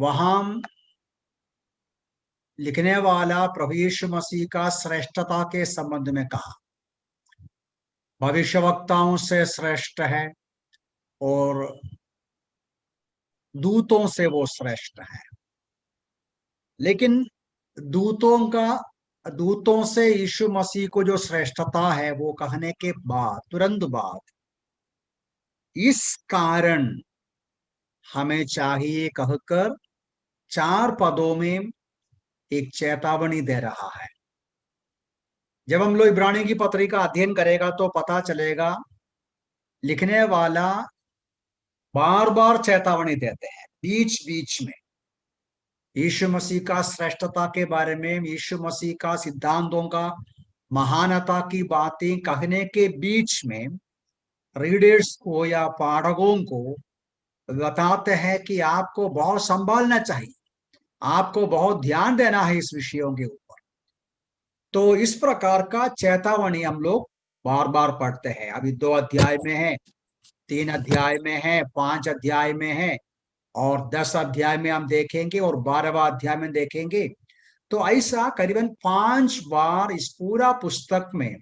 वहां लिखने वाला प्रभु यीशु मसीह का श्रेष्ठता के संबंध में कहा, भविष्यवक्ताओं से श्रेष्ठ है और दूतों से वो श्रेष्ठ है। लेकिन दूतों से यीशु मसीह को जो श्रेष्ठता है वो कहने के बाद तुरंत बाद इस कारण हमें चाहिए कहकर 4 पदों में एक चेतावनी दे रहा है। जब हम लोग इब्रानी की पत्री का अध्ययन करेगा तो पता चलेगा लिखने वाला बार बार चेतावनी देते हैं बीच बीच में यीशु मसीह का श्रेष्ठता के बारे में, यीशु मसीह का सिद्धांतों का महानता की बातें कहने के बीच में रीडर्स को या पाठकों को बताते हैं कि आपको बहुत संभालना चाहिए, आपको बहुत ध्यान देना है इस विषयों के ऊपर। तो इस प्रकार का चेतावनी हम लोग बार बार पढ़ते हैं। अभी 2 अध्याय में है, 3 अध्याय में है, 5 अध्याय में है और 10 अध्याय में हम देखेंगे और 12वां अध्याय में देखेंगे। तो ऐसा करीबन 5 बार इस पूरा पुस्तक में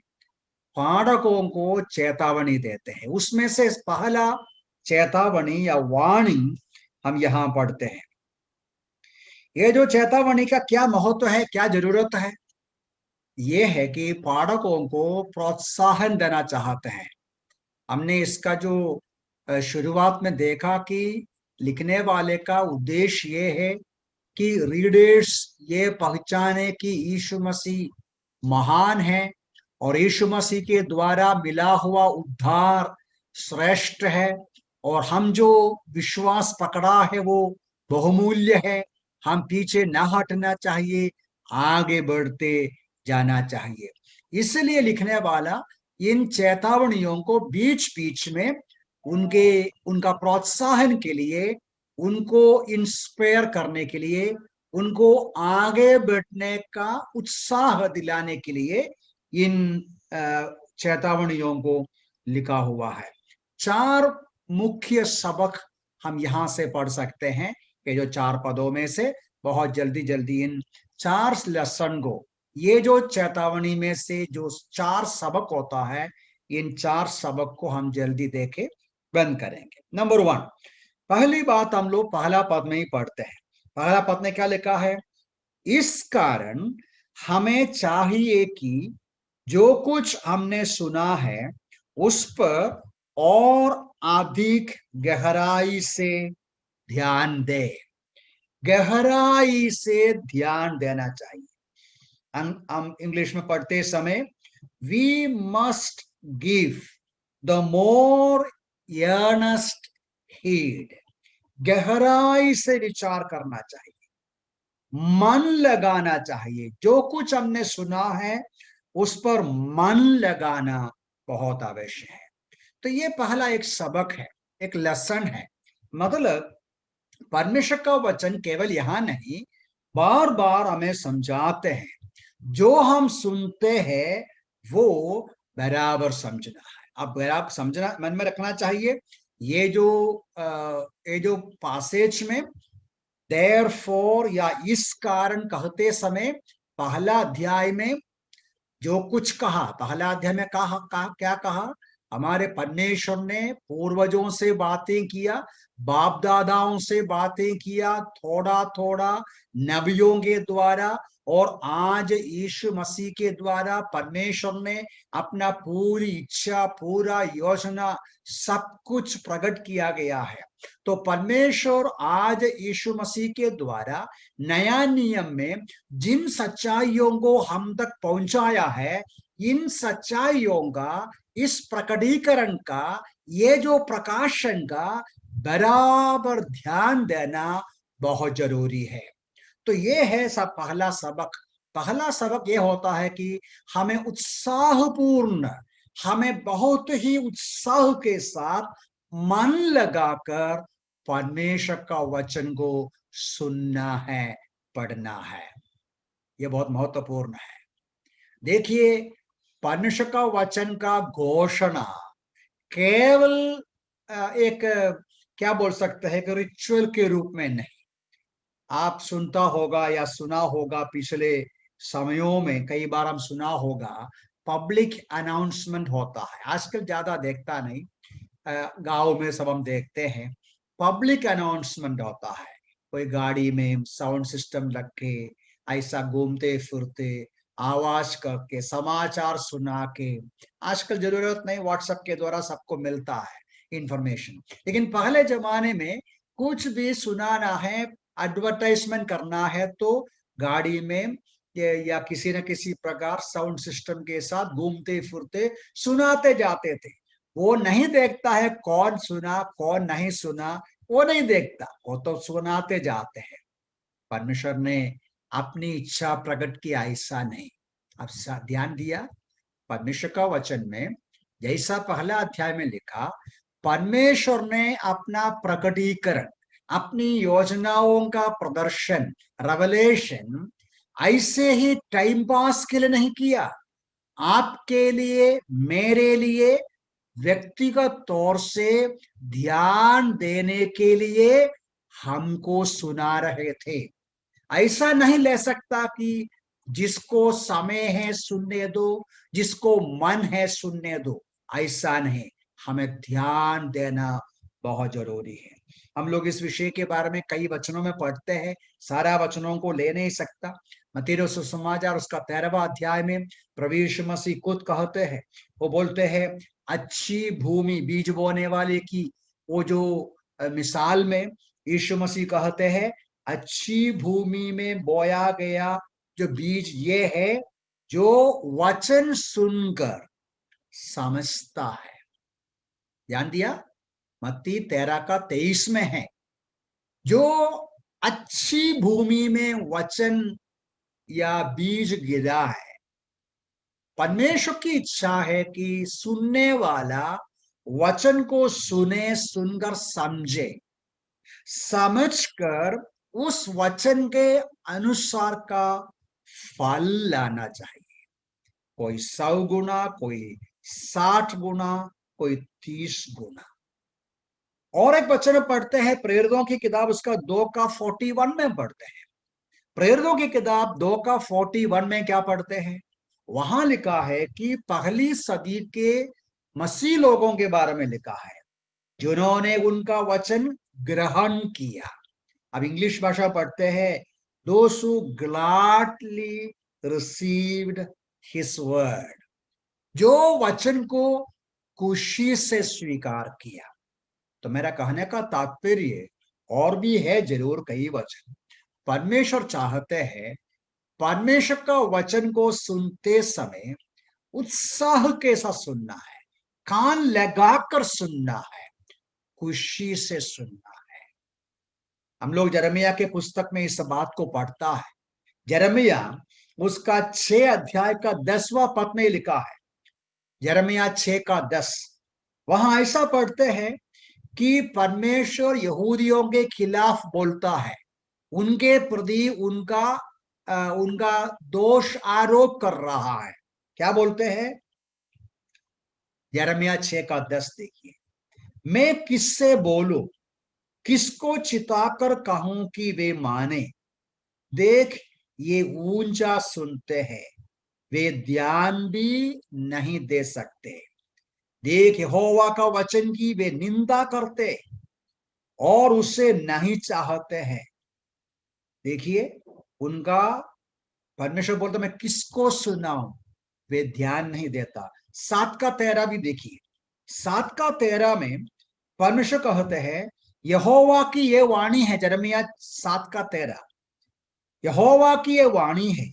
पाठकों को चेतावनी देते हैं। उसमें से पहला चेतावनी या वार्निंग हम यहां पढ़ते हैं। ये जो चेतावनी का क्या महत्व है, क्या जरूरत है, ये है कि पाठकों को प्रोत्साहन देना चाहते हैं। हमने इसका जो शुरुआत में देखा कि लिखने वाले का उद्देश्य ये है कि रीडर्स ये पहचाने कि यीशु मसीह महान है और यीशु मसीह के द्वारा मिला हुआ उद्धार श्रेष्ठ है और हम जो विश्वास पकड़ा है वो बहुमूल्य है। हम पीछे ना हटना चाहिए, आगे बढ़ते जाना चाहिए। इसलिए लिखने वाला इन चेतावनियों को बीच बीच में उनका प्रोत्साहन के लिए, उनको इंस्पायर करने के लिए, उनको आगे बढ़ने का उत्साह दिलाने के लिए इन चेतावनियों को लिखा हुआ है। 4 मुख्य सबक हम यहां से पढ़ सकते हैं कि जो 4 पदों में से बहुत जल्दी जल्दी इन 4 लेसन को, ये जो चेतावनी में से जो 4 सबक होता है, इन 4 सबक को हम जल्दी देखे बंद करेंगे। नंबर 1, पहली बात हम लोग पहला पद में ही पढ़ते हैं। पहला पद में क्या लिखा है? इस कारण हमें चाहिए कि जो कुछ हमने सुना है उस पर और अधिक गहराई से ध्यान दे। गहराई से ध्यान देना चाहिए। हम इंग्लिश में पढ़ते समय we must give the more earnest heed। गहराई से विचार करना चाहिए, मन लगाना चाहिए। जो कुछ हमने सुना है उस पर मन लगाना बहुत आवश्यक है। तो ये पहला एक सबक है, एक लेसन है। मतलब परमेश्वर का वचन केवल यहां नहीं, बार बार हमें समझाते हैं जो हम सुनते हैं वो बराबर समझना है। अब बराबर समझना मन में रखना चाहिए। ये जो पासेज में देयरफॉर या इस कारण कहते समय पहला अध्याय में जो कुछ कहा, पहला अध्याय में क्या कहा? हमारे परमेश्वर ने पूर्वजों से बातें किया, बाप दादाओं से बातें किया, थोड़ा थोड़ा नबियों के द्वारा, और आज यीशु मसीह के द्वारा परमेश्वर ने अपना पूरी इच्छा, पूरा योजना, सब कुछ प्रकट किया गया है। तो परमेश्वर आज यीशु मसीह के द्वारा नया नियम में जिन सच्चाइयों को हम तक पहुंचाया है, इन सच्चाइयों का, इस प्रकटीकरण का, ये जो प्रकाशन का बराबर ध्यान देना बहुत जरूरी है। तो ये है सब पहला सबक। पहला सबक ये होता है कि हमें उत्साहपूर्ण, हमें बहुत ही उत्साह के साथ मन लगाकर परमेश्वर का वचन को सुनना है, पढ़ना है। यह बहुत महत्वपूर्ण है। देखिए, परमेश्वर का वचन का घोषणा केवल एक क्या बोल सकते हैं कि रिचुअल के रूप में नहीं, आप सुनता होगा या सुना होगा, पिछले समयों में कई बार हम सुना होगा, पब्लिक अनाउंसमेंट होता है। आजकल ज्यादा देखता नहीं, गांव में सब हम देखते हैं, पब्लिक अनाउंसमेंट होता है। कोई गाड़ी में साउंड सिस्टम रख के ऐसा घूमते फिरते आवाज करके समाचार सुना के, आजकल जरूरत नहीं, व्हाट्सएप के द्वारा सबको मिलता है इंफॉर्मेशन। लेकिन पहले जमाने में कुछ भी सुनाना है, एडवर्टाइजमेंट करना है, तो गाड़ी में या किसी न किसी प्रकार साउंड सिस्टम के साथ घूमते फिरते सुनाते जाते थे। वो नहीं देखता है कौन सुना कौन नहीं सुना, वो नहीं देखता, वो तो सुनाते जाते हैं। परमेश्वर ने अपनी इच्छा प्रकट की, ऐसा नहीं। अब ध्यान दिया, परमेश्वर का वचन में जैसा पहला अध्याय में लिखा, परमेश्वर ने अपना प्रकटीकरण, अपनी योजनाओं का प्रदर्शन, रेवलेशन ऐसे ही टाइम पास के लिए नहीं किया। आपके लिए, मेरे लिए व्यक्तिगत तौर से ध्यान देने के लिए हमको सुना रहे थे। ऐसा नहीं ले सकता कि जिसको समय है सुनने दो, जिसको मन है सुनने दो, ऐसा नहीं। हमें ध्यान देना बहुत जरूरी है। हम लोग इस विषय के बारे में कई वचनों में पढ़ते हैं, सारा वचनों को ले नहीं सकता। मत्ती सुसमाचार उसका 13वां अध्याय में प्रभु यीशु मसीह खुद कहते हैं, वो बोलते हैं अच्छी भूमि, बीज बोने वाले की वो जो मिसाल में यीशु मसीह कहते हैं, अच्छी भूमि में बोया गया जो बीज ये है जो वचन सुनकर समझता है। ध्यान दिया, मत्ती 13 का 23 में है, जो अच्छी भूमि में वचन या बीज गिरा है। परमेश्वर की इच्छा है कि सुनने वाला वचन को सुने, सुनकर समझे, समझकर उस वचन के अनुसार का फल लाना चाहिए। कोई 100 गुना, कोई 60 गुना, कोई 30 गुना। और एक वचन पढ़ते हैं प्रेरितों की किताब उसका 2 का 41 में पढ़ते हैं। प्रेरितों की किताब 2 का 41 में क्या पढ़ते हैं? वहां लिखा है कि पहली सदी के मसीह लोगों के बारे में लिखा है, जिन्होंने उनका वचन ग्रहण किया। अब इंग्लिश भाषा पढ़ते हैं, those who gladly received his word, जो वचन को खुशी से स्वीकार किया। तो मेरा कहने का तात्पर्य और भी है, जरूर कई वचन। परमेश्वर चाहते हैं परमेश्वर का वचन को सुनते समय उत्साह के साथ सुनना है, कान लगाकर सुनना है, खुशी से सुनना है। हम लोग यिर्मयाह के पुस्तक में इस बात को पढ़ता है। यिर्मयाह उसका 6 अध्याय का 10वां पद में लिखा है, यिर्मयाह 6 का 10। वहां ऐसा पढ़ते हैं कि परमेश्वर यहूदियों के खिलाफ बोलता है, उनके प्रति उनका दोष आरोप कर रहा है। क्या बोलते हैं? यिर्मयाह 6 का 10 देखिए, मैं किससे बोलूं, किसको चिताकर कहूं कि वे माने। देख, ये ऊंचा सुनते हैं, वे ध्यान भी नहीं दे सकते। देख, यहोवा का वचन की वे निंदा करते और उसे नहीं चाहते हैं। देखिए, उनका परमेश्वर बोलता मैं किसको सुनाऊं, वे ध्यान नहीं देता। 7 का 13 भी देखिए, 7 का 13 में परमेश्वर कहते हैं, यहोवा की ये वाणी है। यिर्मयाह 7 का 13, यहोवा की ये वाणी है,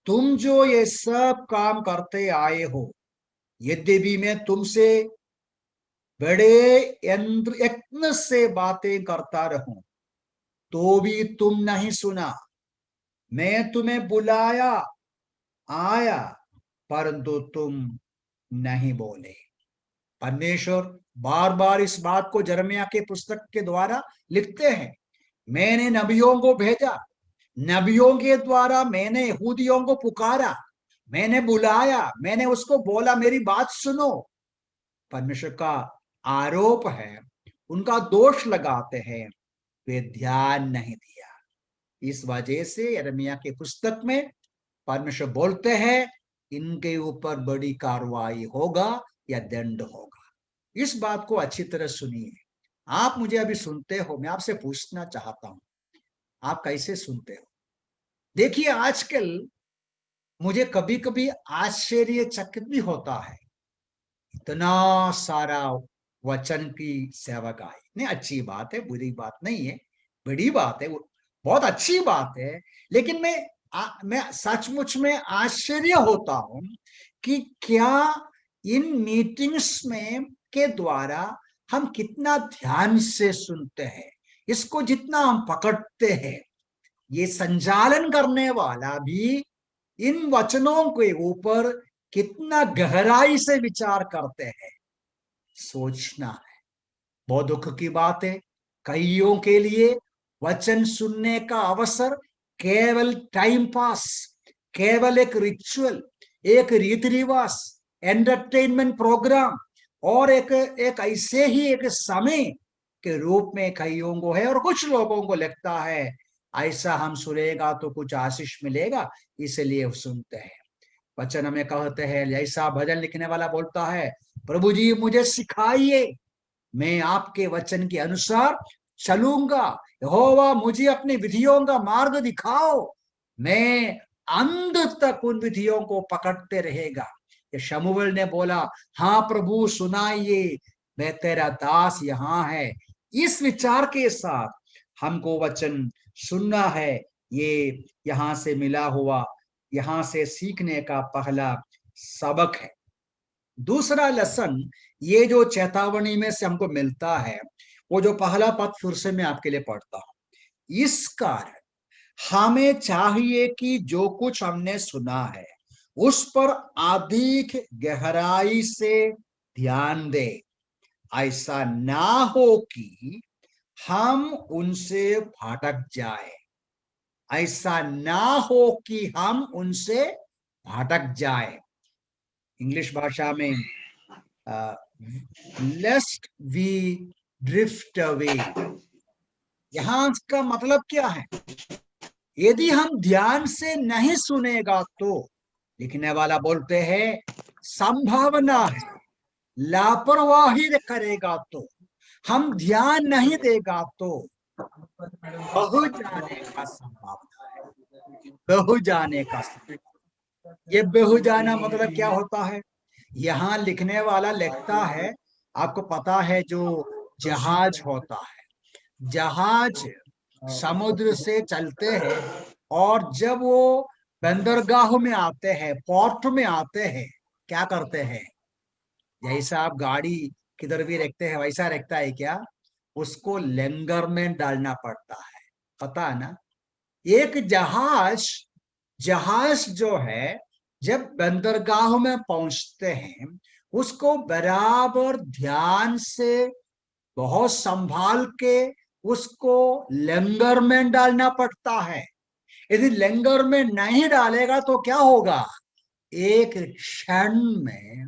तुम जो ये सब काम करते आए हो, यद्यपि मैं तुमसे बड़े यत्न से बातें करता रहूं, तो भी तुम नहीं सुना। मैं तुम्हें बुलाया आया, परंतु तुम नहीं बोले। परमेश्वर बार बार इस बात को यिर्मयाह के पुस्तक के द्वारा लिखते हैं। मैंने नबियों को भेजा, नबियों के द्वारा मैंने यहूदियों को पुकारा, मैंने बुलाया, मैंने उसको बोला मेरी बात सुनो। परमेश्वर का आरोप है, उनका दोष लगाते हैं, वे ध्यान नहीं दिया। इस वजह से यिर्मयाह के पुस्तक में परमेश्वर बोलते हैं इनके ऊपर बड़ी कार्रवाई होगा या दंड होगा। इस बात को अच्छी तरह सुनिए। आप मुझे अभी सुनते हो, मैं आपसे पूछना चाहता हूं, आप कैसे सुनते हो? देखिए, आजकल मुझे कभी कभी आश्चर्यचकित भी होता है, इतना सारा वचन की सेवकाई। नहीं, अच्छी बात है, बुरी बात नहीं है, बड़ी बात है, बहुत अच्छी बात है। लेकिन मैं सचमुच में आश्चर्य होता हूं कि क्या इन मीटिंग्स में के द्वारा हम कितना ध्यान से सुनते हैं, इसको जितना हम पकड़ते हैं, ये संचालन करने वाला भी इन वचनों के ऊपर कितना गहराई से विचार करते हैं, सोचना है। बहुत दुख की बात है, कईयों के लिए वचन सुनने का अवसर केवल टाइम पास, केवल एक रिचुअल, एक रीति रिवाज, एंटरटेनमेंट प्रोग्राम और एक ऐसे ही एक समय के रूप में कईयों को है। और कुछ लोगों को लगता है ऐसा हम सुनेगा तो कुछ आशीष मिलेगा, इसलिए सुनते हैं। वचन हमें कहते हैं, ऐसा भजन लिखने वाला बोलता है, प्रभु जी मुझे सिखाइए, मैं आपके वचन के अनुसार चलूंगा। यहोवा मुझे अपनी विधियों का मार्ग दिखाओ, मैं अंत तक उन विधियों को पकड़ते रहेगा। ये शमूएल ने बोला, हाँ प्रभु सुनाइए, मैं तेरा दास यहाँ है। इस विचार के साथ हमको वचन सुनना है। ये यहाँ से मिला हुआ, यहाँ से सीखने का पहला सबक है। दूसरा लेसन, ये जो चेतावनी में से हमको मिलता है, वो जो पहला पद फिर से मैं आपके लिए पढ़ता हूं। इस कारण हमें चाहिए कि जो कुछ हमने सुना है उस पर अधिक गहराई से ध्यान दे, ऐसा ना हो कि हम उनसे भटक जाए, ऐसा ना हो कि हम उनसे भटक जाए। इंग्लिश भाषा में लेस्ट वी ड्रिफ्ट अवे, यहां का मतलब क्या है? यदि हम ध्यान से नहीं सुनेगा तो, लिखने वाला बोलते हैं, संभावना है, लापरवाही करेगा तो, हम ध्यान नहीं देगा तो बह जाने का संभावना है, बह जाने का संभावना। ये बह जाना मतलब क्या होता है? यहाँ लिखने वाला लिखता है, आपको पता है जो जहाज होता है, जहाज समुद्र से चलते हैं और जब वो बंदरगाह में आते हैं, पोर्ट में आते हैं, क्या करते हैं? जैसा आप गाड़ी किधर भी रखते हैं वैसा रखता है क्या? उसको लंगर में डालना पड़ता है, पता है ना? एक जहाज जहाज जो है, जब बंदरगाह में पहुंचते हैं, उसको बराबर ध्यान से, बहुत संभाल के उसको लंगर में डालना पड़ता है। यदि लंगर में नहीं डालेगा तो क्या होगा? एक क्षण में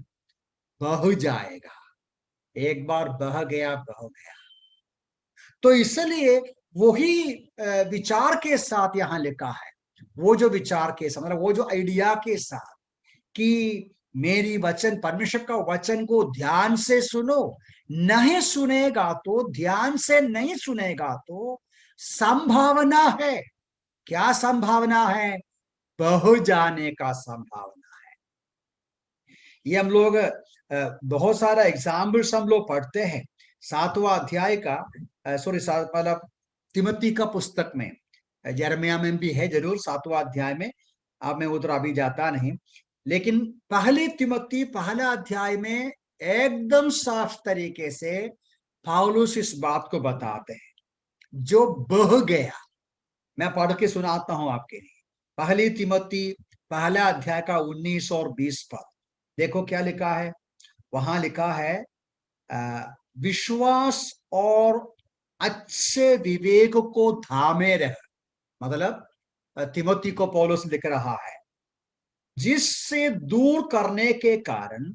बह जाएगा। एक बार बह गया, बह गया। तो इसलिए वही विचार के साथ यहां लिखा है, वो जो विचार के साथ, मतलब वो जो आइडिया के साथ कि मेरी वचन, परमेश्वर का वचन को ध्यान से सुनो, नहीं सुनेगा तो, ध्यान से नहीं सुनेगा तो संभावना है, क्या संभावना है? बह जाने का संभावना है। ये हम लोग बहुत सारा एग्जाम्पल्स हम लोग पढ़ते हैं। 7वां अध्याय का, सॉरी, मतलब तिमोथी का पुस्तक में, यिर्मयाह में भी है जरूर 7वां अध्याय में, अब मैं उधर अभी जाता नहीं, लेकिन पहली तिमोथी पहला अध्याय में एकदम साफ तरीके से पौलुस इस बात को बताते हैं, जो बह गया। मैं पढ़ के सुनाता हूं आपके लिए, पहली तिमोथी पहला अध्याय का 19 और 20 पद। देखो क्या लिखा है। वहां लिखा है, विश्वास और अच्छे विवेक को थामे रह, मतलब तिमोथी को पौलुस लिख रहा है, जिससे दूर करने के कारण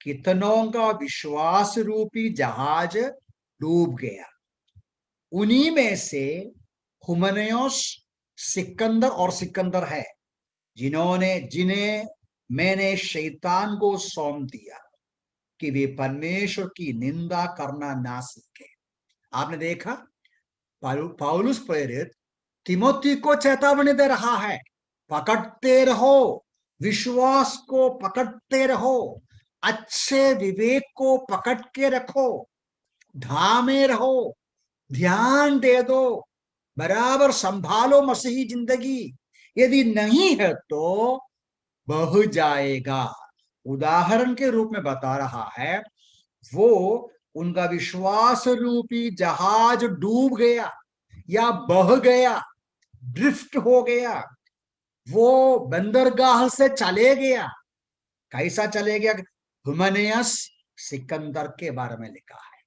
कितनों का विश्वास रूपी जहाज डूब गया। उन्हीं में से हुमनेयोस सिकंदर और सिकंदर है जिन्हें मैंने शैतान को सौंप दिया कि वे परमेश्वर की निंदा करना ना सीखे। आपने देखा, पौलुस प्रेरित तिमोथी को चेतावनी दे रहा है, पकड़ते रहो, विश्वास को पकड़ते रहो, अच्छे विवेक को पकड़ के रखो, धामे रहो, ध्यान दे दो, बराबर संभालो मसीही जिंदगी। यदि नहीं है तो बह जाएगा। उदाहरण के रूप में बता रहा है, वो उनका विश्वास रूपी जहाज डूब गया या बह गया, ड्रिफ्ट हो गया, वो बंदरगाह से चले गया। कैसा चले गया? हुमनियस सिकंदर के बारे में लिखा है।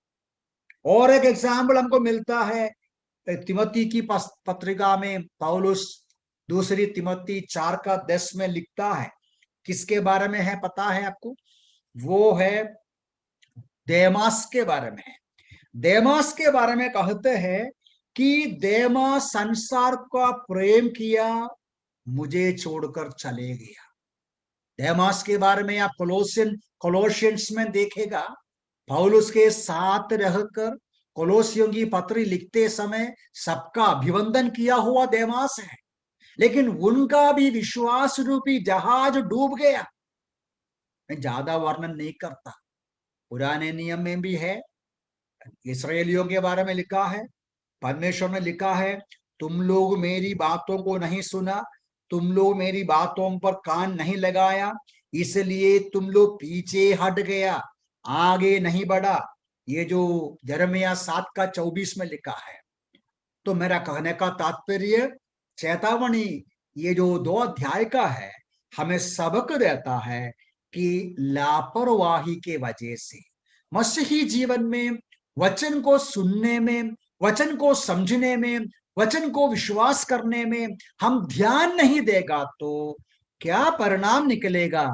और एक एग्जाम्पल हमको मिलता है तिमोथी की पत्रिका में, पौलुस दूसरी तिमोथी 4:10 में लिखता है। किसके बारे में है पता है आपको? वो है देमास के बारे में है। देमास के बारे में कहते हैं कि देमास संसार का प्रेम किया, मुझे छोड़कर चले गया। देमास के बारे में आप कोलोसियंस में देखेगा, पौलुस के साथ रहकर कोलोसियों की पत्री लिखते समय सबका अभिवंदन किया हुआ देमास है, लेकिन उनका भी विश्वास रूपी जहाज डूब गया। मैं ज्यादा वर्णन नहीं करता, पुराने नियम में भी है, इसराइलियों के बारे में लिखा है। परमेश्वर ने लिखा है, तुम लोग मेरी बातों को नहीं सुना, तुम लोग मेरी बातों पर कान नहीं लगाया, इसलिए तुम लोग पीछे हट गया, आगे नहीं बढ़ा। ये जो यिर्मयाह 7:24 में लिखा है। तो मेरा कहने का तात्पर्य, चेतावनी ये जो 2 अध्याय का है, हमें सबक देता है कि लापरवाही के वजह से मसीही जीवन में वचन को सुनने में, वचन को समझने में, वचन को विश्वास करने में हम ध्यान नहीं देगा तो क्या परिणाम निकलेगा?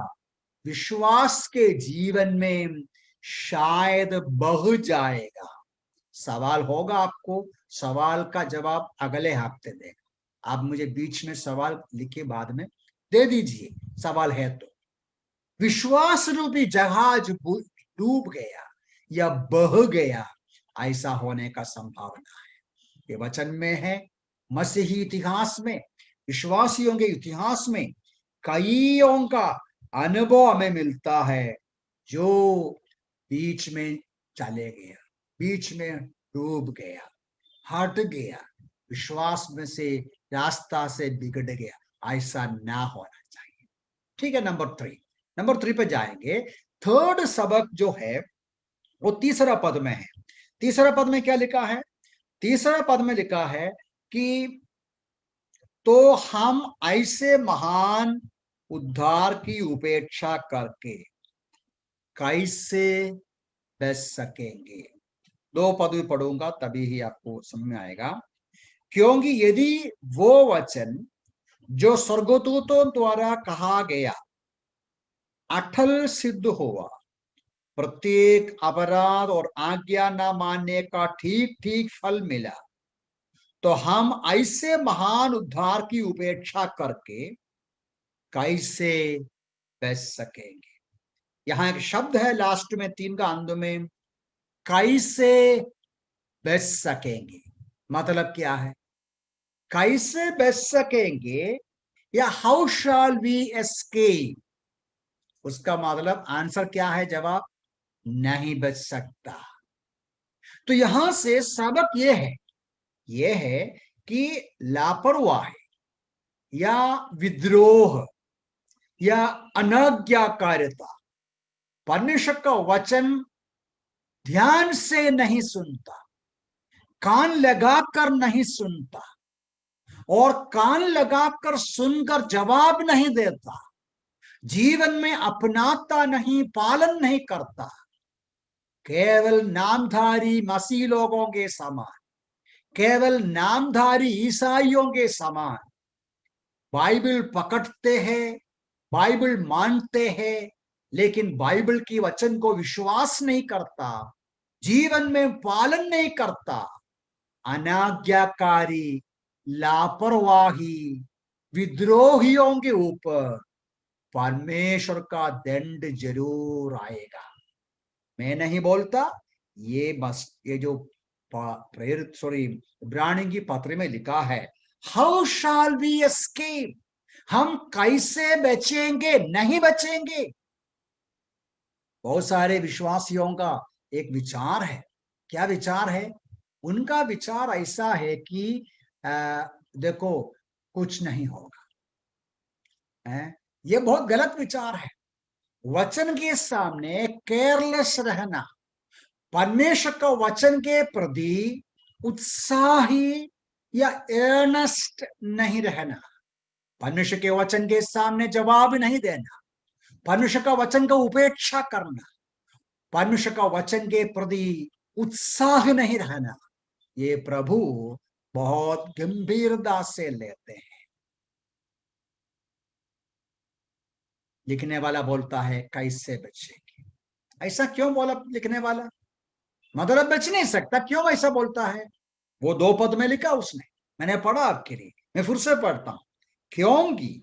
विश्वास के जीवन में शायद बह जाएगा। सवाल होगा आपको, सवाल का जवाब अगले हफ्ते देगा। आप मुझे बीच में सवाल लिखे बाद में दे दीजिए, सवाल है तो। विश्वास रूपी जहाज डूब गया या बह गया, ऐसा होने का संभावना है। ये वचन में है। मसीही इतिहास में, विश्वासियों के इतिहास में कईयों का अनुभव हमें मिलता है जो बीच में चले गया, बीच में डूब गया, हट गया, विश्वास में से, रास्ता से बिगड़ गया। ऐसा ना होना चाहिए। ठीक है, नंबर 3 पे जाएंगे। थर्ड सबक जो है वो तीसरा पद में है। तीसरा पद में क्या लिखा है? तीसरा पद में लिखा है कि तो हम ऐसे महान उद्धार की उपेक्षा करके कैसे बच सकेंगे। 2 पद भी पढ़ूंगा तभी ही आपको समझ में आएगा। क्योंकि यदि वो वचन जो स्वर्गदूतों द्वारा कहा गया अटल सिद्ध हुआ, प्रत्येक अपराध और आज्ञा न मानने का ठीक ठीक फल मिला, तो हम ऐसे महान उद्धार की उपेक्षा करके कैसे बच सकेंगे। यहां एक शब्द है लास्ट में 3 का अंत में, कैसे बच सकेंगे। मतलब क्या है? कैसे बच सकेंगे या हाउ शैल वी एस्केप। उसका मतलब आंसर क्या है? जवाब, नहीं बच सकता। तो यहां से सबक यह है कि लापरवाही या विद्रोह या अनाज्ञाकारिता, परमेश्वर का वचन ध्यान से नहीं सुनता, कान लगाकर नहीं सुनता, और कान लगाकर सुनकर जवाब नहीं देता, जीवन में अपनाता नहीं, पालन नहीं करता, केवल नामधारी मसीह लोगों के समान, केवल नामधारी ईसाइयों के समान बाइबल पकड़ते हैं, बाइबल मानते हैं, लेकिन बाइबल की वचन को विश्वास नहीं करता, जीवन में पालन नहीं करता, अनाज्ञाकारी लापरवाही विद्रोहियों के ऊपर परमेश्वर का दंड जरूर आएगा। मैं नहीं बोलता, ये जो प्रेरित सॉरी इब्रानी की पत्र में लिखा है, हाउ शाल वी एस्केप, हम कैसे बचेंगे? नहीं बचेंगे। बहुत सारे विश्वासियों का एक विचार है। क्या विचार है? उनका विचार ऐसा है कि देखो कुछ नहीं होगा। ये बहुत गलत विचार है। वचन के सामने केयरलेस रहना, परमेश्वर का वचन के प्रति उत्साही या एर्नेस्ट नहीं रहना, परमेश्वर के वचन के सामने जवाब नहीं देना, परमेश्वर का वचन का उपेक्षा करना, परमेश्वर का वचन के प्रति उत्साह नहीं रहना, ये प्रभु बहुत गंभीरता से लेते हैं। लिखने वाला बोलता है कैसे बचेंगे? ऐसा क्यों बोला लिखने वाला? मतलब बच नहीं सकता, क्यों ऐसा बोलता है? वो 2 पद में लिखा उसने, मैंने पढ़ा आपके लिए, मैं फिर से पढ़ता हूं। क्योंकि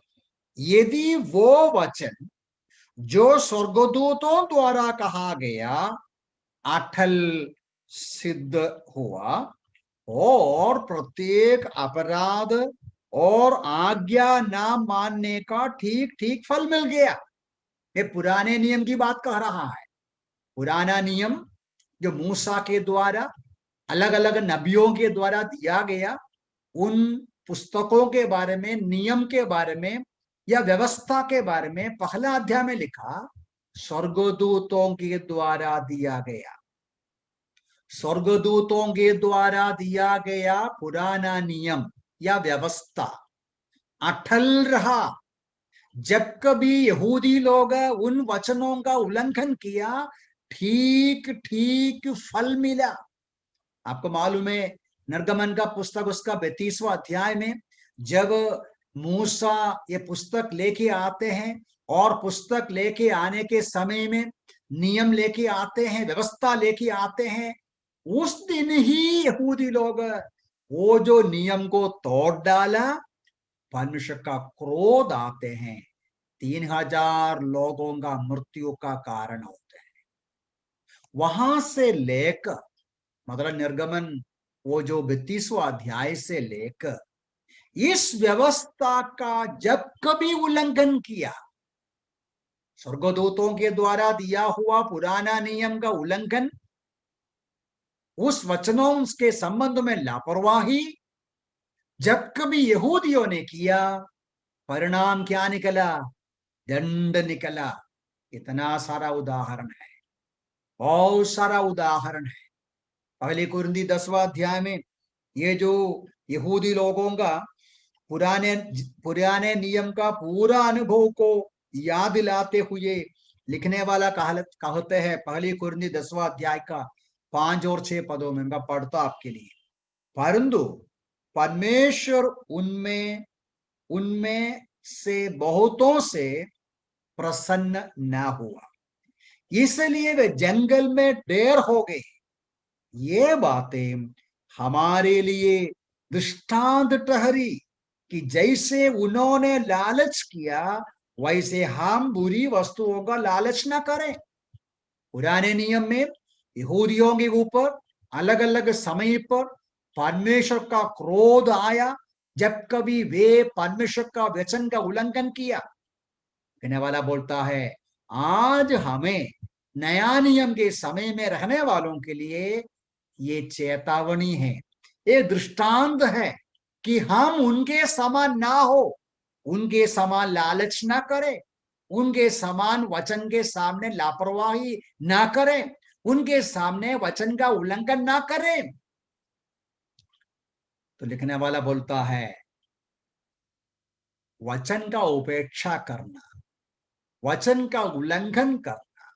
यदि वो वचन जो स्वर्गदूतों द्वारा कहा गया अटल सिद्ध हुआ और प्रत्येक अपराध और आज्ञा ना मानने का ठीक ठीक फल मिल गया। ये पुराने नियम की बात कह रहा है। पुराना नियम जो मूसा के द्वारा, अलग अलग नबियों के द्वारा दिया गया, उन पुस्तकों के बारे में, नियम के बारे में या व्यवस्था के बारे में पहला अध्याय में लिखा स्वर्गदूतों के द्वारा दिया गया। स्वर्गदूतों के द्वारा दिया गया पुराना नियम या व्यवस्था अटल रहा। जब कभी यहूदी लोग उन वचनों का उल्लंघन किया, ठीक ठीक फल मिला। आपको मालूम है, निर्गमन का पुस्तक उसका 32वां अध्याय में जब मूसा ये पुस्तक लेके आते हैं और पुस्तक लेके आने के समय में नियम लेके आते हैं, व्यवस्था लेके आते हैं, उस दिन ही यहूदी लोग वो जो नियम को तोड़ डाला, परमेश्वर का क्रोध आते हैं, 3000 लोगों का मृत्यु का कारण होते हैं। वहां से लेकर मतलब निर्गमन वो जो 32वां अध्याय से लेकर इस व्यवस्था का जब कभी उल्लंघन किया, स्वर्गदूतों के द्वारा दिया हुआ पुराना नियम का उल्लंघन, उस वचनों के संबंध में लापरवाही जब कभी यहूदियों ने किया, परिणाम क्या निकला? दंड निकला। इतना सारा उदाहरण है, बहुत सारा उदाहरण है। पहले कुरिन्थी 10वां अध्याय में ये जो यहूदी लोगों का पुराने पुराने नियम का पूरा अनुभव को याद दिलाते हुए लिखने वाला कहते हैं, पहली कुरिन्थी 10वां अध्याय का 5 और 6 पदों में, मैं पढ़ता आपके लिए। परंतु परमेश्वर उनमें उनमें से बहुतों से प्रसन्न न हुआ, इसलिए वे जंगल में ढेर हो गए। ये बातें हमारे लिए दृष्टांत ठहरी कि जैसे उन्होंने लालच किया वैसे हम बुरी वस्तुओं का लालच न करें। पुराने नियम में यहूदियों के ऊपर अलग अलग समय पर परमेश्वर का क्रोध आया जब कभी वे परमेश्वर का वचन का उल्लंघन किया। कहने वाला बोलता है आज हमें नया नियम के समय में रहने वालों के लिए ये चेतावनी है, ये दृष्टांत है कि हम उनके समान ना हो, उनके समान लालच ना करें, उनके समान वचन के सामने लापरवाही ना करें, उनके सामने वचन का उल्लंघन ना करें। तो लिखने वाला बोलता है वचन का उपेक्षा करना, वचन का उल्लंघन करना,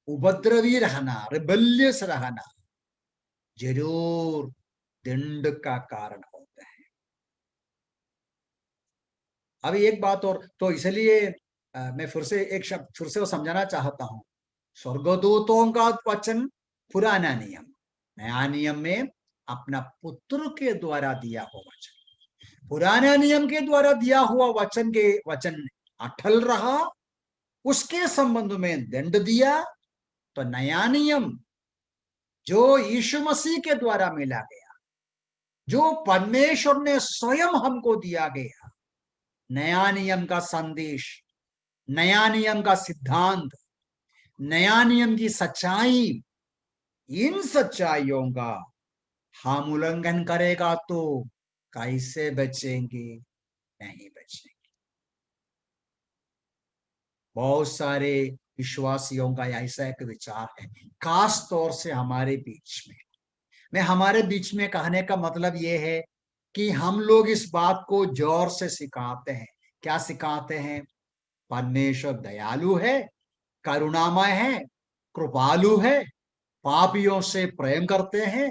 उपद्रवी रहना, रिबेलियस रहना जरूर दंड का कारण होता है। अभी एक बात और, तो इसलिए मैं फिर से एक शब्द फिर से वो समझाना चाहता हूं। स्वर्गदूतों का वचन पुराना नियम, नया नियम में अपना पुत्र के द्वारा दिया हुआ वचन, पुराने नियम के द्वारा दिया हुआ वचन अटल रहा, उसके संबंध में दंड दिया, तो नया नियम जो यीशु मसीह के द्वारा मिला गया, जो परमेश्वर ने स्वयं हमको दिया गया, नया नियम का संदेश, नया नियम का सिद्धांत, नया नियम की सच्चाई, इन सच्चाइयों का हम उल्लंघन करेगा तो कैसे बचेंगे? नहीं बचेंगे। बहुत सारे विश्वासियों का ऐसा एक विचार है, खास तौर से हमारे बीच में। मैं हमारे बीच में कहने का मतलब यह है कि हम लोग इस बात को जोर से सिखाते हैं। क्या सिखाते हैं? परमेश्वर दयालु है, करुणामय है, कृपालु है, पापियों से प्रेम करते हैं,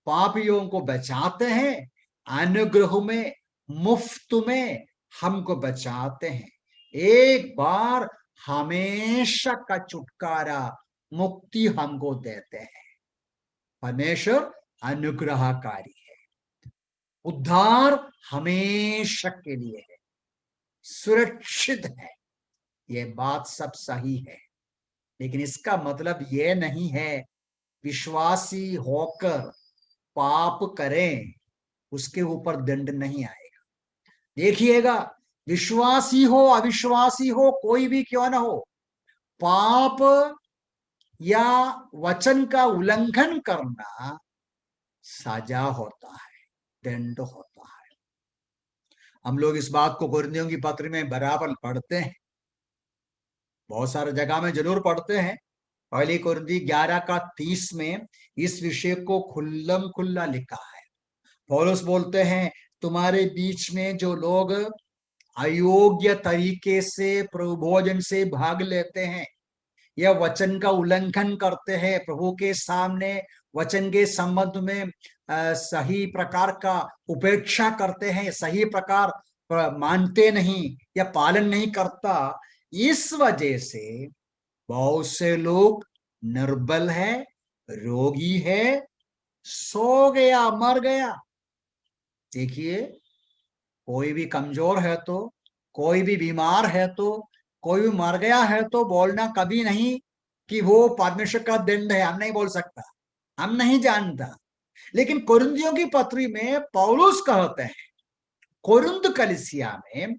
पापियों को बचाते हैं, अनुग्रह में मुफ्त में हमको बचाते हैं, एक बार हमेशा का छुटकारा, मुक्ति हमको देते हैं। परमेश्वर अनुग्रहकारी है, उद्धार हमेशा के लिए है, सुरक्षित है। ये बात सब सही है, लेकिन इसका मतलब यह नहीं है विश्वासी होकर पाप करें उसके ऊपर दंड नहीं आएगा। देखिएगा, विश्वासी हो अविश्वासी हो, कोई भी क्यों ना हो, पाप या वचन का उल्लंघन करना सजा होता है, दंड होता है। हम लोग इस बात को कुरिन्थियों की पत्र में बराबर पढ़ते हैं, बहुत सारे जगह में जरूर पढ़ते हैं। पहली कुरिन्थी 11:30 में इस विषय को खुल्लम खुल्ला लिखा है। पौलुस बोलते हैं, तुम्हारे बीच में जो लोग अयोग्य तरीके से प्रभु भोजन से भाग लेते हैं या वचन का उल्लंघन करते हैं, प्रभु के सामने वचन के संबंध में सही प्रकार का उपेक्षा करते हैं, सही प्रकार मानते नहीं या पालन नहीं करता, इस वजह से बहुत से लोग निर्बल है, रोगी है, सो गया, मर गया। देखिए, कोई भी कमजोर है तो, कोई भी बीमार है तो, कोई भी मर गया है तो बोलना कभी नहीं कि वो परमेश्वर का दंड है, हम नहीं बोल सकता, हम नहीं जानता। लेकिन कुरिन्थियों की पत्री में पौलुस कहते हैं, कुरिन्थ कलीसिया में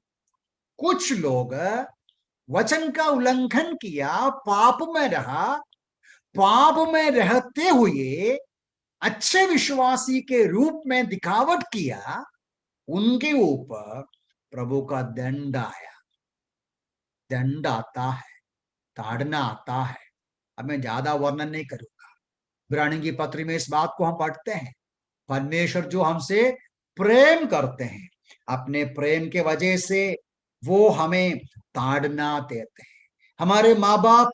कुछ लोग वचन का उल्लंघन किया, पाप में रहा, पाप में रहते हुए अच्छे विश्वासी के रूप में दिखावट किया, उनके ऊपर प्रभु का दंड आया, दंड आता है, ताड़ना आता है। अब मैं ज्यादा वर्णन नहीं करूंगा। इब्रानियों की पत्री में इस बात को हम पढ़ते हैं, परमेश्वर जो हमसे प्रेम करते हैं, अपने प्रेम के वजह से वो हमें ताड़ना देते हैं। हमारे माँ बाप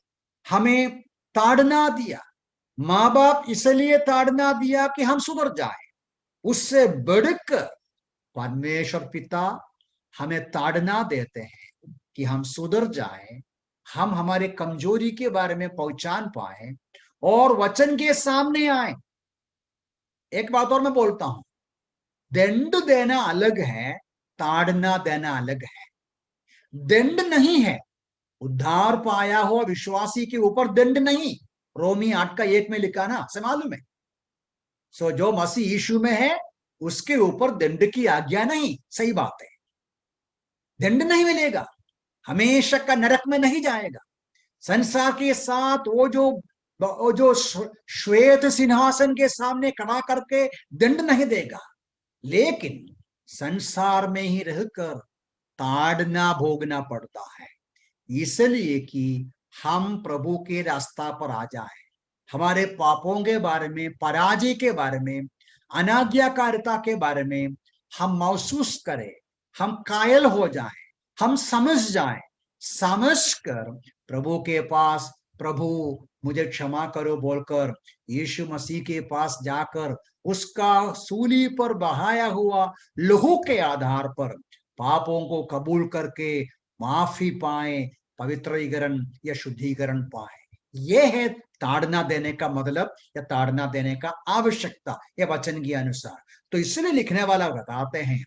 हमें ताड़ना दिया, माँ बाप इसलिए ताड़ना दिया कि हम सुधर जाए। उससे बढ़कर परमेश्वर पिता हमें ताड़ना देते हैं कि हम सुधर जाएं, हम हमारे कमजोरी के बारे में पहचान पाए और वचन के सामने आए। एक बात और मैं बोलता हूं, दंड देना अलग है, ताड़ना देना अलग है। दंड नहीं है, उद्धार पाया हुआ विश्वासी के ऊपर दंड नहीं। रोमी 8:1 में लिखा ना, से मालूम है। सो जो मसीह यीशु में है उसके ऊपर दंड की आज्ञा नहीं, सही बात है, दंड नहीं मिलेगा, हमेशा का नरक में नहीं जाएगा। संसार के साथ वो जो श्वेत सिंहासन के सामने खड़ा करके दंड नहीं देगा, लेकिन संसार में ही रहकर ताड़ना भोगना पड़ता है, इसलिए कि हम प्रभु के रास्ता पर आ जाए, हमारे पापों के बारे में, पराजय के बारे में, अनाज्ञाकारिता के बारे में हम महसूस करें, हम कायल हो जाएं, हम समझ जाएं, समझकर प्रभु के पास, प्रभु मुझे क्षमा करो बोलकर यीशु मसीह के पास जाकर उसका सूली पर बहाया हुआ लहू के आधार पर पापों को कबूल करके माफी पाए, पवित्रीकरण या शुद्धिकरण पाए। ये है ताड़ना देने का मतलब या ताड़ना देने का आवश्यकता या वचन के अनुसार। तो इसलिए लिखने वाला बताते हैं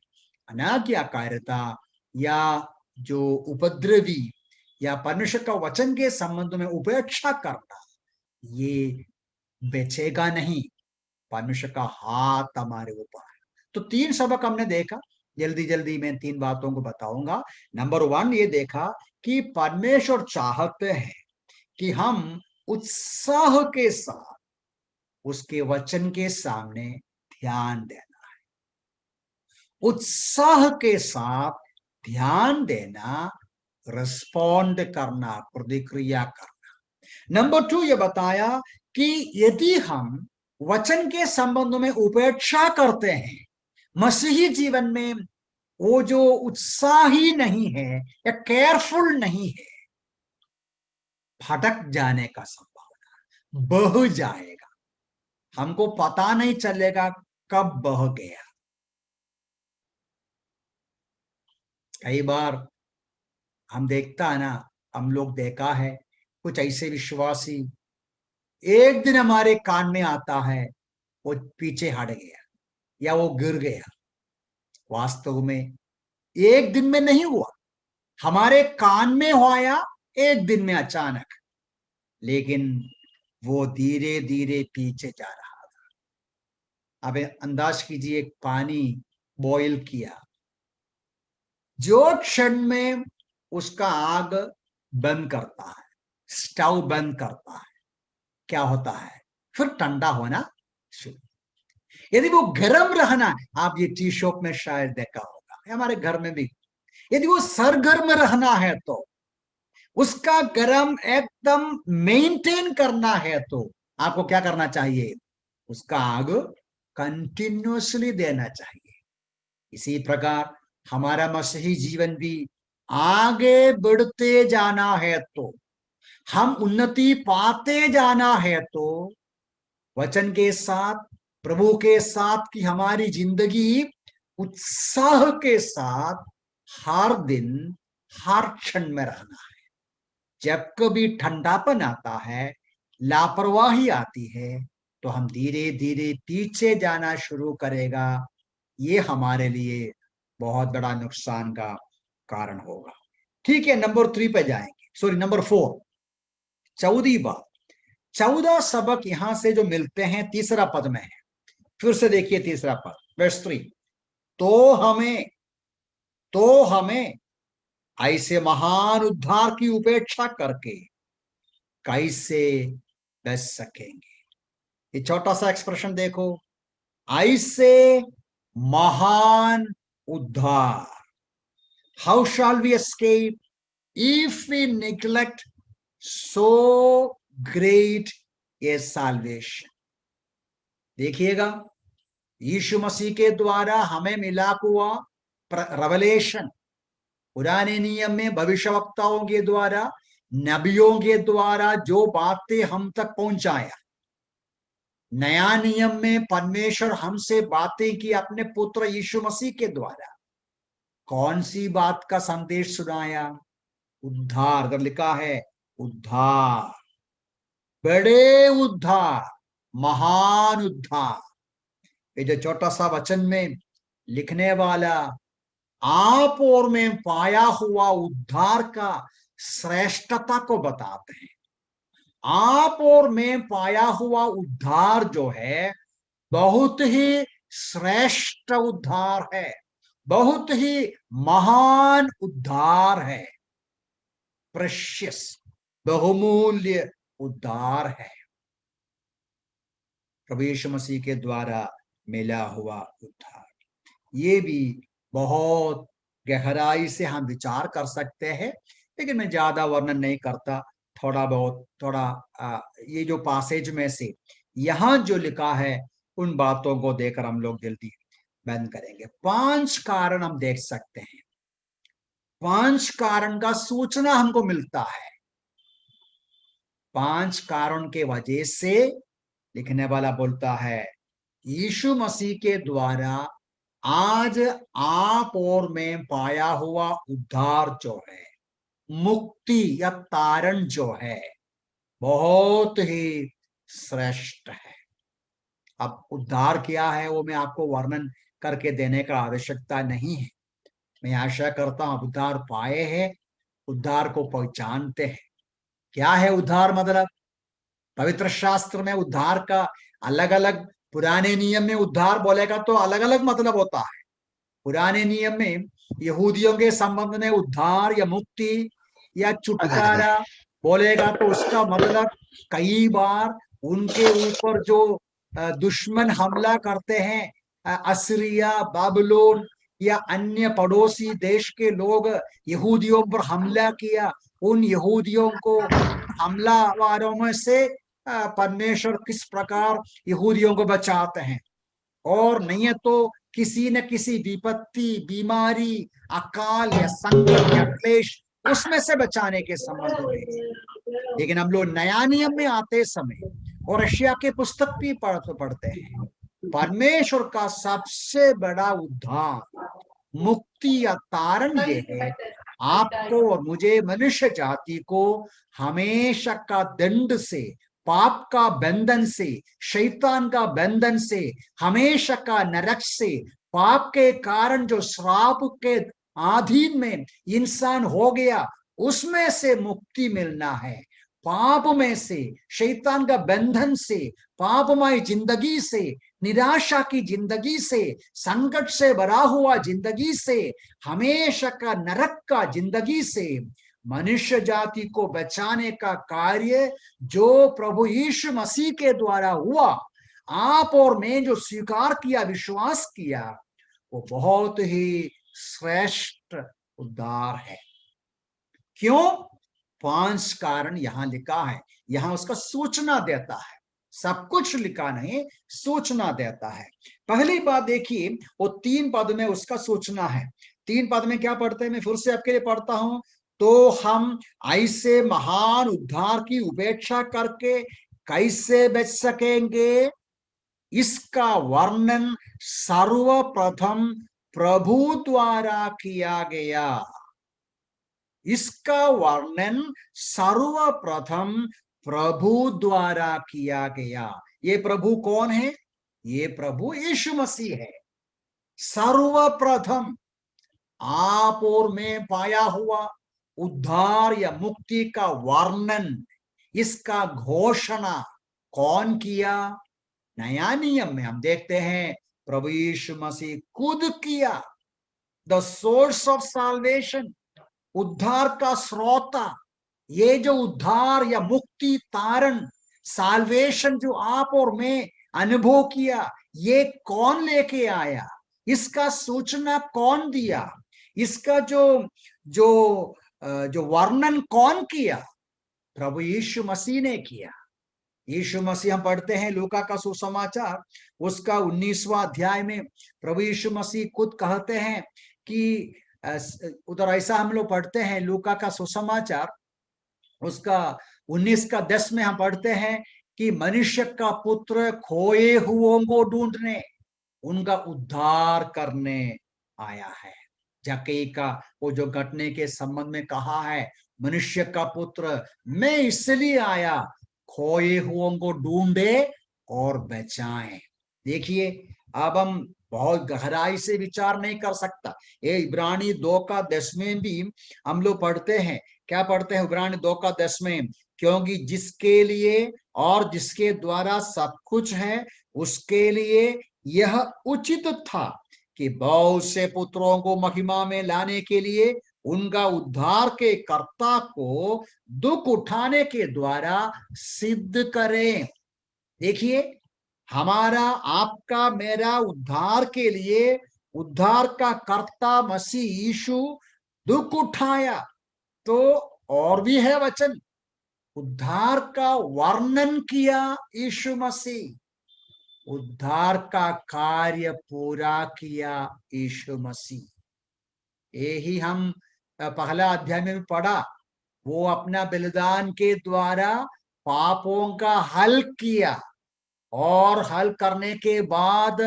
अनाज्ञाकारिता या जो उपद्रवी या परमेश्वर का वचन के संबंध में उपेक्षा करना, ये बेचेगा नहीं। परमेश्वर का हाथ हमारे ऊपर है। तो 3 सबक हमने देखा, जल्दी जल्दी मैं 3 बातों को बताऊंगा। नंबर 1 ये देखा कि परमेश्वर चाहते हैं कि हम उत्साह के साथ उसके वचन के सामने ध्यान देना, उत्साह के साथ ध्यान देना, रिस्पॉन्ड करना, प्रतिक्रिया करना। नंबर 2 ये बताया कि यदि हम वचन के संबंध में उपेक्षा करते हैं, मसीही जीवन में वो जो उत्साही नहीं है या केयरफुल नहीं है, भटक जाने का संभावना, बह जाएगा, हमको पता नहीं चलेगा कब बह गया। कई बार हम देखता है ना, हम लोग देखा है कुछ ऐसे विश्वासी एक दिन हमारे कान में आता है, वो पीछे हट गया या वो गिर गया। वास्तव में एक दिन में नहीं हुआ, हमारे कान में हुआ एक दिन में अचानक, लेकिन वो धीरे धीरे पीछे जा रहा था। अब अंदाज कीजिए, पानी बॉईल किया, जो क्षण में उसका आग बंद करता है, स्टोव बंद करता है, क्या होता है? फिर ठंडा होना शुरू। यदि वो गर्म रहना, आप ये टी शॉप में शायद देखा होगा, हमारे घर में भी, यदि वो सरगर्म रहना है तो उसका गर्म एकदम मेंटेन करना है तो आपको क्या करना चाहिए? उसका आग कंटिन्यूअसली देना चाहिए। इसी प्रकार हमारा मसीही जीवन भी आगे बढ़ते जाना है तो, हम उन्नति पाते जाना है तो, वचन के साथ, प्रभु के साथ की हमारी जिंदगी उत्साह के साथ हर दिन हर क्षण में रहना है। जब कभी ठंडापन आता है, लापरवाही आती है, तो हम धीरे धीरे पीछे जाना शुरू करेगा। ये हमारे लिए बहुत बड़ा नुकसान का कारण होगा। ठीक है, नंबर 3 पे जाएंगे, सॉरी नंबर 4, 14 बात। 14 सबक यहां से जो मिलते हैं तीसरा पद में है। फिर से देखिए तीसरा पद, वर्स 3। तो हमें तो हमें ऐसे महान उद्धार की उपेक्षा करके कैसे बच सकेंगे? ये छोटा सा एक्सप्रेशन देखो, ऐसे महान उद्धार, how shall we escape if we neglect so great a salvation. देखिएगा, यीशु मसीह के द्वारा हमें मिला हुआ रेवलेशन, पुराने नियम में भविष्यवक्ताओं के द्वारा, नबियों के द्वारा जो बातें हम तक पहुंचाया, नया नियम में परमेश्वर हमसे बातें की अपने पुत्र यीशु मसीह के द्वारा। कौन सी बात का संदेश सुनाया? उद्धार। अगर लिखा है उद्धार, बड़े उद्धार, महान उद्धार, ये जो छोटा सा वचन में लिखने वाला आप और में पाया हुआ उद्धार का श्रेष्ठता को बताते हैं। आप और में पाया हुआ उद्धार जो है, बहुत ही श्रेष्ठ उद्धार है, बहुत ही महान उद्धार है, प्रेशियस, बहुमूल्य उद्धार है, प्रभु यीशु मसीह के द्वारा मिला हुआ उद्धार। ये भी बहुत गहराई से हम विचार कर सकते हैं, लेकिन मैं ज्यादा वर्णन नहीं करता। थोड़ा बहुत, ये जो पासेज में से यहां जो लिखा है, उन बातों को देखकर हम लोग जल्दी बंद करेंगे। 5 कारण हम देख सकते हैं, 5 कारण का सूचना हमको मिलता है। 5 कारण के वजह से लिखने वाला बोलता है, यीशु मसीह के द्वारा आज आप और में पाया हुआ उद्धार जो है, मुक्ति या तारण जो है, बहुत ही श्रेष्ठ है। अब उद्धार क्या है वो मैं आपको वर्णन करके देने का आवश्यकता नहीं है। मैं आशा करता हूं उद्धार पाए हैं, उद्धार को पहचानते हैं। क्या है उद्धार मतलब? पवित्र शास्त्र में उद्धार का अलग अलग, पुराने नियम में उद्धार बोलेगा तो अलग अलग मतलब होता है। पुराने नियम में यहूदियों के संबंध में उद्धार या मुक्ति या छुटकारा बोलेगा तो उसका मतलब कई बार उनके ऊपर जो दुश्मन हमला करते हैं, असीरिया, बाबुलोन या अन्य पड़ोसी देश के लोग यहूदियों पर हमला किया, उन यहूदियों को हमलावारों में से परमेश्वर किस प्रकार यहूदियों को बचाते हैं। और नहीं है तो किसी न किसी विपत्ति, बीमारी, अकाल या संकट या क्लेश, उसमें से बचाने के संबंध में। लेकिन हम लोग नया नियम में आते समय और रशिया के पुस्तक भी पढ़ते हैं, परमेश्वर का सबसे बड़ा उद्धार, मुक्ति या तारण ये है, आपको और मुझे, मनुष्य जाति को हमेशा का दंड से, पाप का बंधन से, शैतान का बंधन से, हमेशा का नरक से, पाप के कारण जो श्राप के अधीन में इंसान हो गया उसमें से मुक्ति मिलना है। पाप में से, शैतान का बंधन से, पापमय जिंदगी से, निराशा की जिंदगी से, संकट से भरा हुआ जिंदगी से, हमेशा का नरक का जिंदगी से मनुष्य जाति को बचाने का कार्य जो प्रभु यीशु मसीह के द्वारा हुआ, आप और मैं जो स्वीकार किया, विश्वास किया, वो बहुत ही श्रेष्ठ उद्धार है। क्यों? 5 कारण यहां लिखा है। यहां उसका सूचना देता है, सब कुछ लिखा नहीं, सूचना देता है। पहली बात देखिए, वो 3 पद में उसका सूचना है। 3 पद में क्या पढ़ते हैं, मैं फिर से आपके लिए पढ़ता हूं। तो हम ऐसे महान उद्धार की उपेक्षा करके कैसे बच सकेंगे, इसका वर्णन सर्वप्रथम प्रभु द्वारा किया गया। इसका वर्णन सर्वप्रथम प्रभु द्वारा किया गया। ये प्रभु कौन है? ये प्रभु यीशु मसीह है। सर्वप्रथम आप और मैं पाया हुआ उद्धार या मुक्ति का वर्णन, इसका घोषणा कौन किया? नया नियम में हम देखते हैं प्रभु यीशु मसीह खुद किया। द सोर्स ऑफ साल्वेशन, उद्धार का श्रोता, ये जो उद्धार या मुक्ति, तारण, साल्वेशन जो आप और मैं अनुभव किया, ये कौन लेके आया? इसका सूचना कौन दिया? इसका जो जो जो वर्णन कौन किया? प्रभु यीशु मसीह ने किया। यीशु मसीह, हम पढ़ते हैं लूका का सुसमाचार, उसका 19वां अध्याय में प्रभु यीशु मसीह खुद कहते हैं कि उधर ऐसा हम लोग पढ़ते हैं, लूका का सुसमाचार उसका 19 का 10 में हम पढ़ते हैं कि मनुष्य का पुत्र खोए हुओं को ढूंढने, उनका उद्धार करने आया है। जक्कई का वो जो घटने के संबंध में कहा है, मनुष्य का पुत्र मैं इसलिए आया खोए हुओं को ढूंढे और बचाए। देखिए, अब हम बहुत गहराई से विचार नहीं कर सकता। ये इब्रानी 2 का 10 में भी हम लोग पढ़ते हैं। क्या पढ़ते हैं इब्रानी 2 का 10 में? क्योंकि जिसके लिए और जिसके द्वारा सब कुछ है, उसके लिए यह उचित था कि बहुत से पुत्रों को महिमा में लाने के लिए उनका उद्धार के कर्ता को दुख उठाने के द्वारा सिद्ध करें। देखिए, हमारा, आपका, मेरा उद्धार के लिए उद्धार का कर्ता मसीह यीशु दुख उठाया। तो और भी है वचन, उद्धार का वर्णन किया यीशु मसीह, उद्धार का कार्य पूरा किया यीशु मसीह। यही हम पहला अध्याय में भी पढ़ा, वो अपना बलिदान के द्वारा पापों का हल किया और हल करने के बाद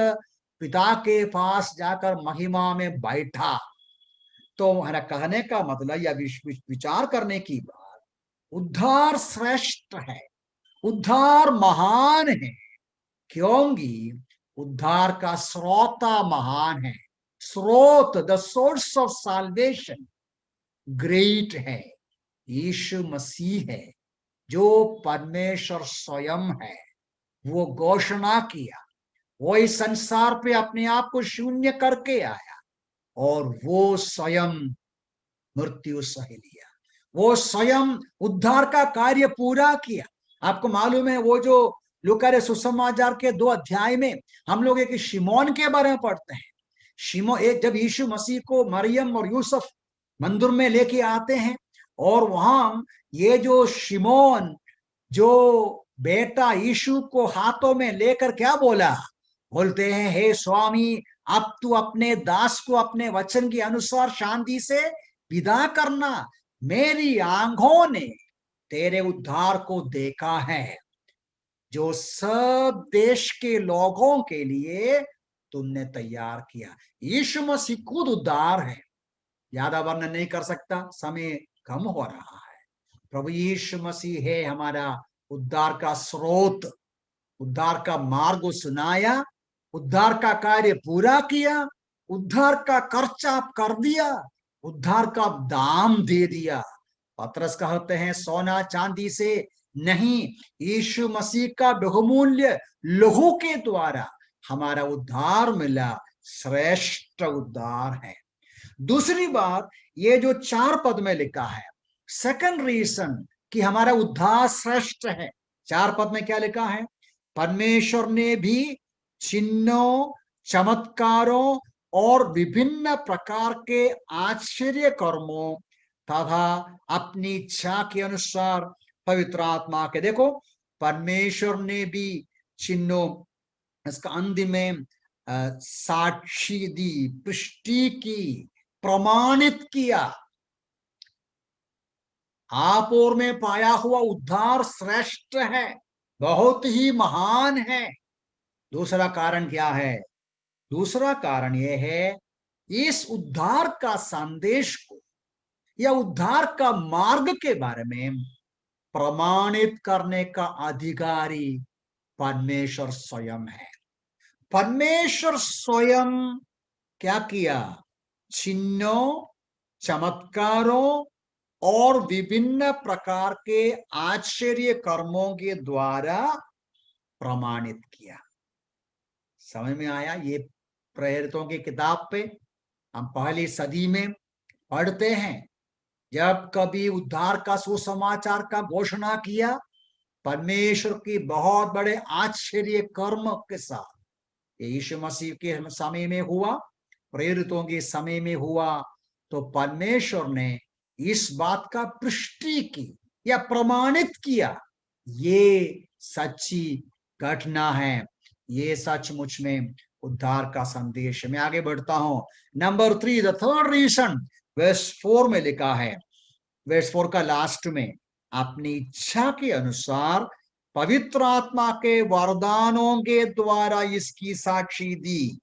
पिता के पास जाकर महिमा में बैठा। तो हमारा कहने का मतलब या विचार करने की बात, उद्धार श्रेष्ठ है, उद्धार महान है, क्योंकि उद्धार का स्रोता महान है। स्रोत, the source of solvation great है, यीशु मसीह है, जो परमेश्वर स्वयं है। वो घोषणा किया, वो इस संसार पे अपने आप को शून्य करके आया और वो स्वयं मृत्यु सह लिया, वो स्वयं उद्धार का कार्य पूरा किया। आपको मालूम है, वो जो लूका सुसमाचार के 2 अध्याय में हम लोग एक शिमोन के बारे में पढ़ते हैं। शिमोन, एक जब यीशु मसीह को मरियम और यूसुफ मंदिर में लेके आते हैं, और वहां ये जो शिमोन, जो बेटा यीशु को हाथों में लेकर क्या बोला, बोलते हैं, हे स्वामी, अब तू अपने दास को अपने वचन के अनुसार शांति से विदा करना, मेरी आंखों ने तेरे उद्धार को देखा है, जो सब देश के लोगों के लिए तुमने तैयार किया। यीशु मसीह खुद उद्धार है, ज्यादा वर्णन नहीं कर सकता, समय कम हो रहा है। प्रभु यीशु मसीह है हमारा उद्धार का स्रोत, उद्धार का मार्ग सुनाया, उद्धार का कार्य पूरा किया, उद्धार का खर्चा कर दिया, उद्धार का दाम दे दिया। पतरस कहते हैं, सोना चांदी से नहीं, यीशु मसीह का बहुमूल्य लहू के द्वारा हमारा उद्धार मिला, श्रेष्ठ उद्धार है। दूसरी बात, ये जो 4 पद में लिखा है, सेकंड रीजन कि हमारा उद्धार श्रेष्ठ है, 4 पद में क्या लिखा है, परमेश्वर ने भी चिन्हों, चमत्कारों और विभिन्न प्रकार के आश्चर्य कर्मों तथा अपनी इच्छा के अनुसार पवित्र आत्मा के, देखो, परमेश्वर ने भी चिन्हों, इसका अंतिम में साक्षी दी, पुष्टि की, प्रमाणित किया। आप और में पाया हुआ उद्धार श्रेष्ठ है, बहुत ही महान है। दूसरा कारण क्या है? दूसरा कारण यह है, इस उद्धार का संदेश को या उद्धार का मार्ग के बारे में प्रमाणित करने का अधिकारी परमेश्वर स्वयं है। परमेश्वर स्वयं क्या किया? चिन्हों, चमत्कारों और विभिन्न प्रकार के आश्चर्य कर्मों के द्वारा प्रमाणित किया। समझ में आया? ये प्रेरितों की किताब पे हम पहली सदी में पढ़ते हैं, जब कभी उद्धार का सुसमाचार का घोषणा किया, परमेश्वर की बहुत बड़े आश्चर्य कर्म के साथ, यीशु मसीह के समय में हुआ, प्रेरितों के समय में हुआ, तो परमेश्वर ने इस बात का पुष्टि की या प्रमाणित किया, ये सच्ची घटना है, ये सचमुच में उद्धार का संदेश। मैं आगे बढ़ता हूं। Number 3, the third reason, verse 4 में लिखा है, वर्स 4 का लास्ट में, अपनी इच्छा के अनुसार पवित्र आत्मा के वरदानों के द्वारा इसकी साक्षी दी।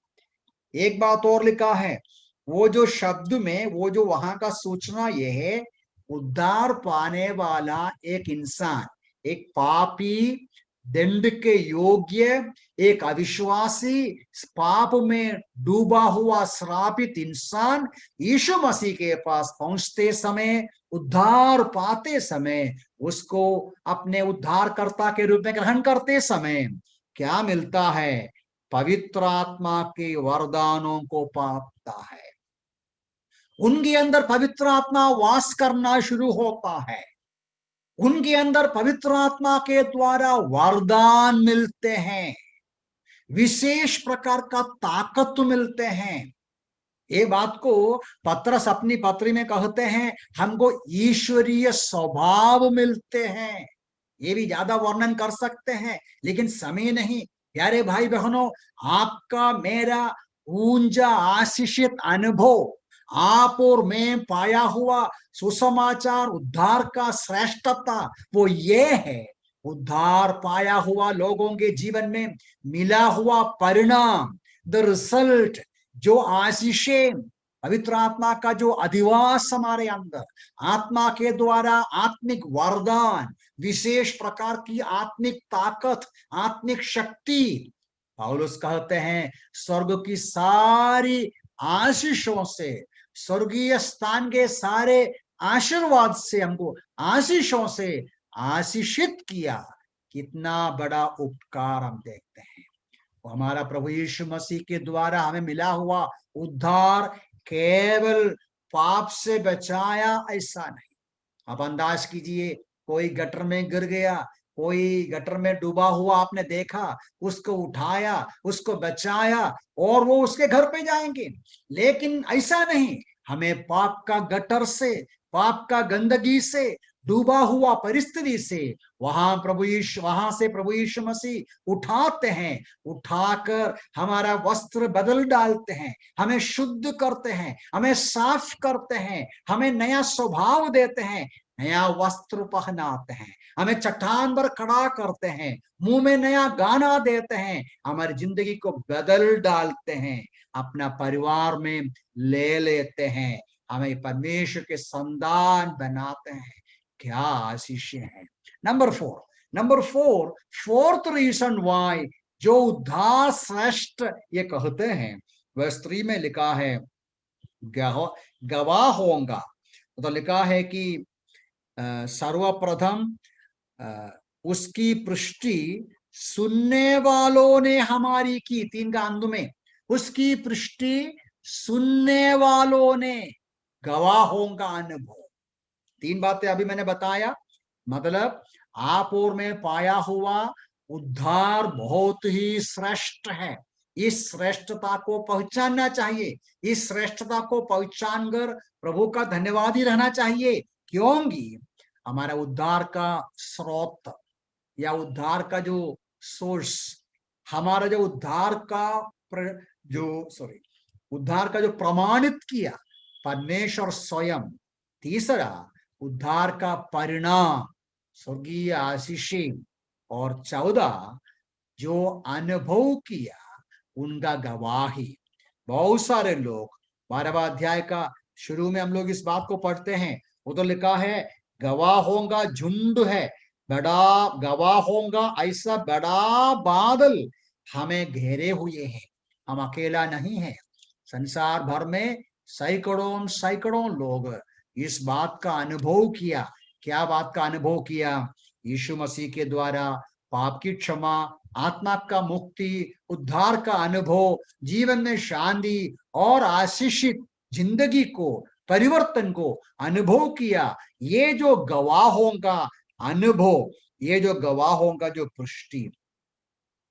एक बात और लिखा है, वो जो शब्द में, वो जो वहां का सूचना यह है, उद्धार पाने वाला एक इंसान, एक पापी, दंड के योग्य, एक अविश्वासी, पाप में डूबा हुआ श्रापित इंसान यीशु मसीह के पास पहुंचते समय, उद्धार पाते समय, उसको अपने उद्धारकर्ता के रूप में ग्रहण करते समय क्या मिलता है? पवित्र आत्मा के वरदानों को पाता है। उनके अंदर पवित्र आत्मा वास करना शुरू होता है, उनके अंदर पवित्र आत्मा के द्वारा वरदान मिलते हैं, विशेष प्रकार का ताकत मिलते हैं। ये बात को पतरस अपनी पत्री में कहते हैं, हमको ईश्वरीय स्वभाव मिलते हैं। ये भी ज्यादा वर्णन कर सकते हैं, लेकिन समय नहीं। प्यारे भाई बहनों, आपका मेरा ऊंचा आशीषित अनुभव, आप और मैं पाया हुआ सुसमाचार उद्धार का श्रेष्ठता, वो ये है, उद्धार पाया हुआ लोगों के जीवन में मिला हुआ परिणाम, द रिजल्ट, जो आशीषें पवित्र आत्मा का जो अधिवास हमारे अंदर, आत्मा के द्वारा आत्मिक वरदान, विशेष प्रकार की आत्मिक ताकत, आत्मिक शक्ति, पौलुस कहते हैं स्वर्ग की सारी आशीषों से, स्वर्गीय स्थान के सारे आशीर्वाद से हमको आशीषों से आशीषित किया। कितना बड़ा उपकार हम देखते हैं। वो हमारा प्रभु यीशु मसीह के द्वारा हमें मिला हुआ उद्धार केवल पाप से बचाया ऐसा नहीं। आप अंदाज कीजिए, कोई गटर में गिर गया, कोई गटर में डूबा हुआ आपने देखा, उसको उठाया, उसको बचाया और वो उसके घर पे जाएंगे। लेकिन ऐसा नहीं, हमें पाप का गटर से, पाप का गंदगी से, डूबा हुआ परिस्थिति से वहां से प्रभु यीशु मसीह उठाते हैं, उठाकर हमारा वस्त्र बदल डालते हैं, हमें शुद्ध करते हैं, हमें साफ करते हैं, हमें नया स्वभाव देते हैं, नया वस्त्र पहनाते हैं, हमें चट्टान पर खड़ा करते हैं, मुंह में नया गाना देते हैं, हमारी जिंदगी को बदल डालते हैं, अपना परिवार में ले लेते हैं, हमें परमेश्वर के संतान बनाते हैं। क्या आशीष है। Number four, fourth reason why जो उद्धार श्रेष्ठ ये कहते हैं, वह स्त्री में लिखा है गवाह होगा। तो लिखा है कि सर्वप्रथम उसकी पुष्टि सुनने वालों ने हमारी की। 3 का अंत में उसकी पुष्टि सुनने वालों ने, गवाहों का अनुभव। 3 बातें अभी मैंने बताया। मतलब आप और मैं पाया हुआ उद्धार बहुत ही श्रेष्ठ है। इस श्रेष्ठता को पहचानना चाहिए। इस श्रेष्ठता को पहचान कर प्रभु का धन्यवादी रहना चाहिए, क्योंकि हमारा उद्धार का स्रोत या उद्धार का जो सोर्स, हमारा जो उद्धार का जो प्रमाणित किया परमेश्वर स्वयं। तीसरा, उद्धार का परिणाम स्वर्गीय आशीषी। और 14, जो अनुभव किया उनका गवाही। बहुत सारे लोग 12वां अध्याय का शुरू में हम लोग इस बात को पढ़ते हैं, वो तो लिखा है गवाहों का झुंड है, बड़ा गवाहों का ऐसा बड़ा बादल हमें घेरे हुए हैं। हम अकेला नहीं है, संसार भर में सैकड़ों सैकड़ों लोग इस बात का अनुभव किया। क्या बात का अनुभव किया? यीशु मसीह के द्वारा पाप की क्षमा, आत्मा का मुक्ति, उद्धार का अनुभव, जीवन में शांति और आशीषित जिंदगी को, परिवर्तन को अनुभव किया। ये जो गवाहों का अनुभव, ये जो गवाहों का जो पुष्टि,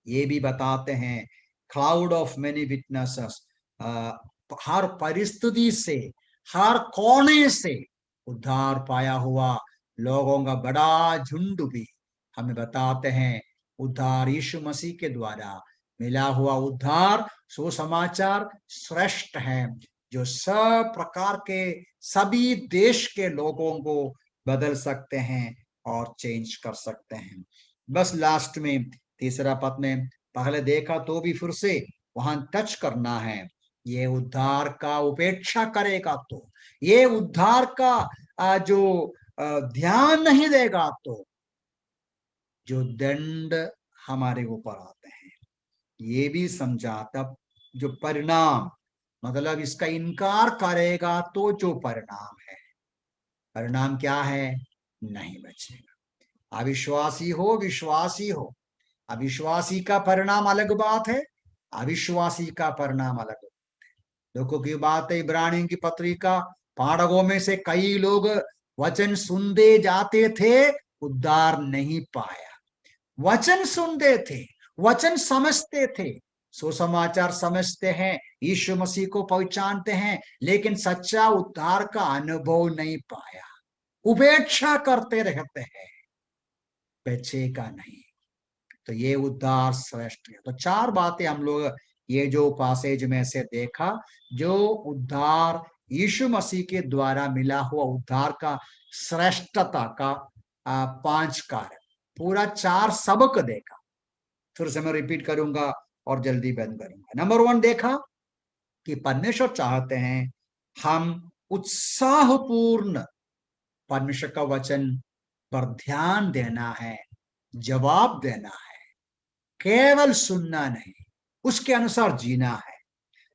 ये भी बताते हैं क्लाउड ऑफ मेनी विटनेसेस। हर परिस्थिति से, हर कोने से उद्धार पाया हुआ लोगों का बड़ा झुंड भी हमें बताते हैं उद्धार यीशु मसीह के द्वारा मिला हुआ उद्धार सुसमाचार श्रेष्ठ है, जो सब प्रकार के सभी देश के लोगों को बदल सकते हैं और चेंज कर सकते हैं। बस लास्ट में तीसरा पद में पहले देखा तो भी फिर से वहां टच करना है। ये उद्धार का उपेक्षा करेगा तो, ये उद्धार का जो ध्यान नहीं देगा तो जो दंड हमारे ऊपर आते हैं, ये भी समझा। तब जो परिणाम, मतलब इसका इनकार करेगा तो जो परिणाम है, परिणाम क्या है? नहीं बचेगा। अविश्वासी हो, विश्वासी हो, अविश्वासी का परिणाम अलग बात है, अविश्वासी का परिणाम अलग बात है। दुख की बात है, इब्रानियों की पत्रिका पाठकों में से कई लोग वचन सुनते जाते थे, उद्धार नहीं पाया। वचन सुनते थे, वचन समझते थे, सुसमाचार समझते हैं, यीशु मसीह को पहचानते हैं, लेकिन सच्चा उद्धार का अनुभव नहीं पाया, उपेक्षा करते रहते हैं, बचेगा नहीं। तो ये उद्धार श्रेष्ठ है। तो 4 बातें हम लोग ये जो पासेज में से देखा, जो उद्धार यीशु मसीह के द्वारा मिला हुआ उद्धार का श्रेष्ठता का 5 कार्य, पूरा 4 सबक देखा। फिर से मैं रिपीट करूंगा और जल्दी बंद करूंगा। नंबर 1 देखा कि परमेश्वर चाहते हैं हम उत्साहपूर्ण परमेश्वर का वचन पर ध्यान देना है, जवाब देना है, केवल सुनना नहीं, उसके अनुसार जीना है।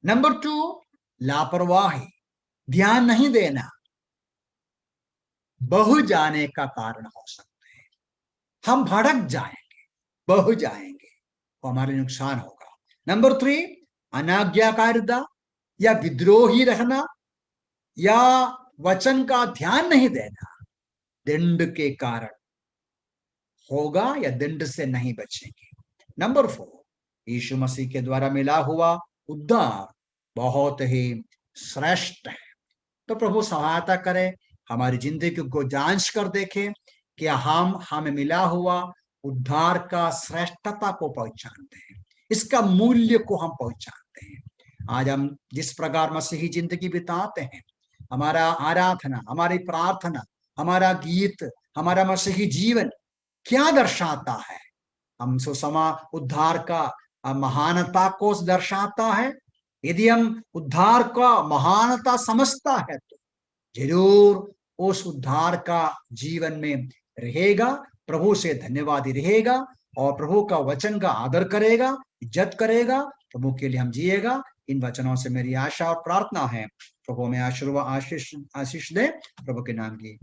नंबर 2, लापरवाही, ध्यान नहीं देना, बह जाने का कारण हो सकता है। हम भड़क जाएंगे, बह जाएंगे, तो हमारे नुकसान होगा। नंबर 3, अनाज्ञाकारिता या विद्रोही रहना या वचन का ध्यान नहीं देना, दंड के कारण होगा या दंड से नहीं बचेंगे। नंबर 4, यीशु मसीह के द्वारा मिला हुआ उद्धार बहुत ही श्रेष्ठ है। तो प्रभु सहायता करे, हमारी जिंदगी को जांच कर देखें कि हम हमें मिला हुआ उद्धार का श्रेष्ठता को पहचानते हैं, इसका मूल्य को हम पहचानते हैं। आज हम जिस प्रकार मसीही जिंदगी बिताते हैं, हमारा आराधना, हमारी प्रार्थना, हमारा गीत, हमारा मसीही जीवन क्या दर्शाता है? हम सुसमा उद्धार का महानता को दर्शाता है। यदि हम उद्धार का महानता समझता है तो जरूर उस उद्धार का जीवन में रहेगा, प्रभु से धन्यवादी रहेगा और प्रभु का वचन का आदर करेगा, इज्जत करेगा, प्रभु के लिए हम जिएगा। इन वचनों से मेरी आशा और प्रार्थना है, प्रभु में आशीष दे, प्रभु के नाम की